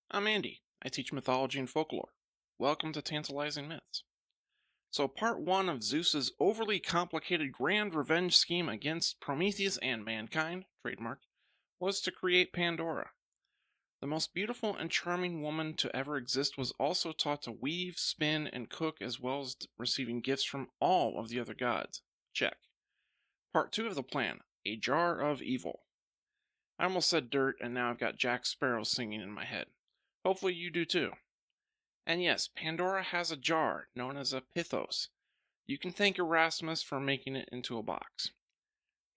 I'm Andy. I teach mythology and folklore. Welcome to Tantalizing Myths. So, part one of Zeus's overly complicated grand revenge scheme against Prometheus and mankind, trademark, was to create Pandora. The most beautiful and charming woman to ever exist was also taught to weave, spin, and cook, as well as receiving gifts from all of the other gods. Check. Part two of the plan, a jar of evil. I almost said dirt, and now I've got Jack Sparrow singing in my head. Hopefully, you do too. And yes, Pandora has a jar known as a pithos. You can thank Erasmus for making it into a box.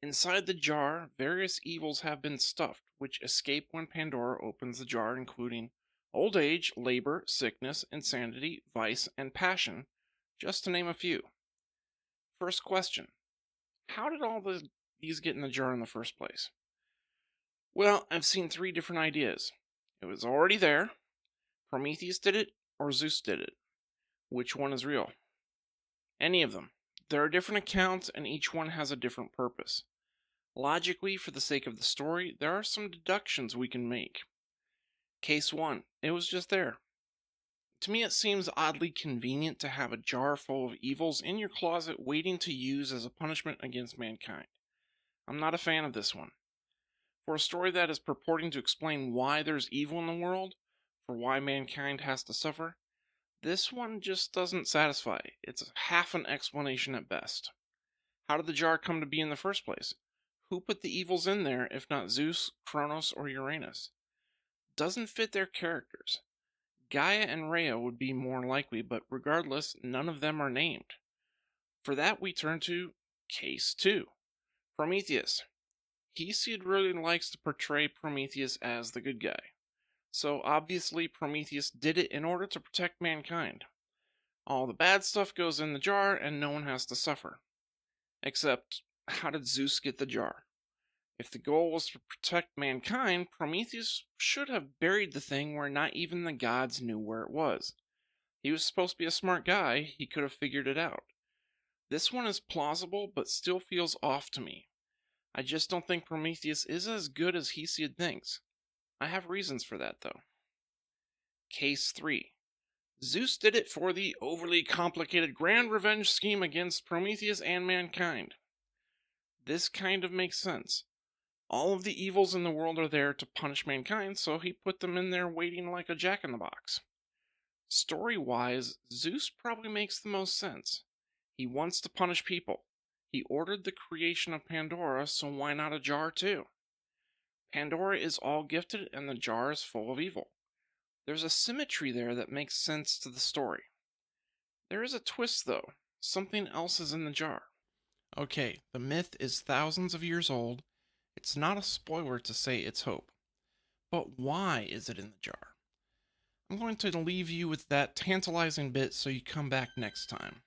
Inside the jar, various evils have been stuffed, which escape when Pandora opens the jar, including old age, labor, sickness, insanity, vice, and passion, just to name a few. First question: how did these get in the jar in the first place? Well, I've seen three different ideas. It was already there, Prometheus did it, or Zeus did it. Which one is real? Any of them. There are different accounts, and each one has a different purpose. Logically, for the sake of the story, there are some deductions we can make. Case 1. It was just there. To me, it seems oddly convenient to have a jar full of evils in your closet waiting to use as a punishment against mankind. I'm not a fan of this one. For a story that is purporting to explain why there's evil in the world, for why mankind has to suffer, this one just doesn't satisfy. It's half an explanation at best. How did the jar come to be in the first place? Who put the evils in there if not Zeus, Kronos, or Uranus? Doesn't fit their characters. Gaia and Rhea would be more likely, but regardless, none of them are named. For that, we turn to Case 2, Prometheus. Hesiod really likes to portray Prometheus as the good guy. So obviously, Prometheus did it in order to protect mankind. All the bad stuff goes in the jar, and no one has to suffer. Except, how did Zeus get the jar? If the goal was to protect mankind, Prometheus should have buried the thing where not even the gods knew where it was. He was supposed to be a smart guy, he could have figured it out. This one is plausible, but still feels off to me. I just don't think Prometheus is as good as Hesiod thinks. I have reasons for that, though. Case 3. Zeus did it for the overly complicated grand revenge scheme against Prometheus and mankind. This kind of makes sense. All of the evils in the world are there to punish mankind, so he put them in there waiting like a jack-in-the-box. Story-wise, Zeus probably makes the most sense. He wants to punish people. He ordered the creation of Pandora, so why not a jar too? Pandora is all gifted and the jar is full of evil. There's a symmetry there that makes sense to the story. There is a twist though. Something else is in the jar. Okay, the myth is thousands of years old. It's not a spoiler to say it's hope. But why is it in the jar? I'm going to leave you with that tantalizing bit so you come back next time.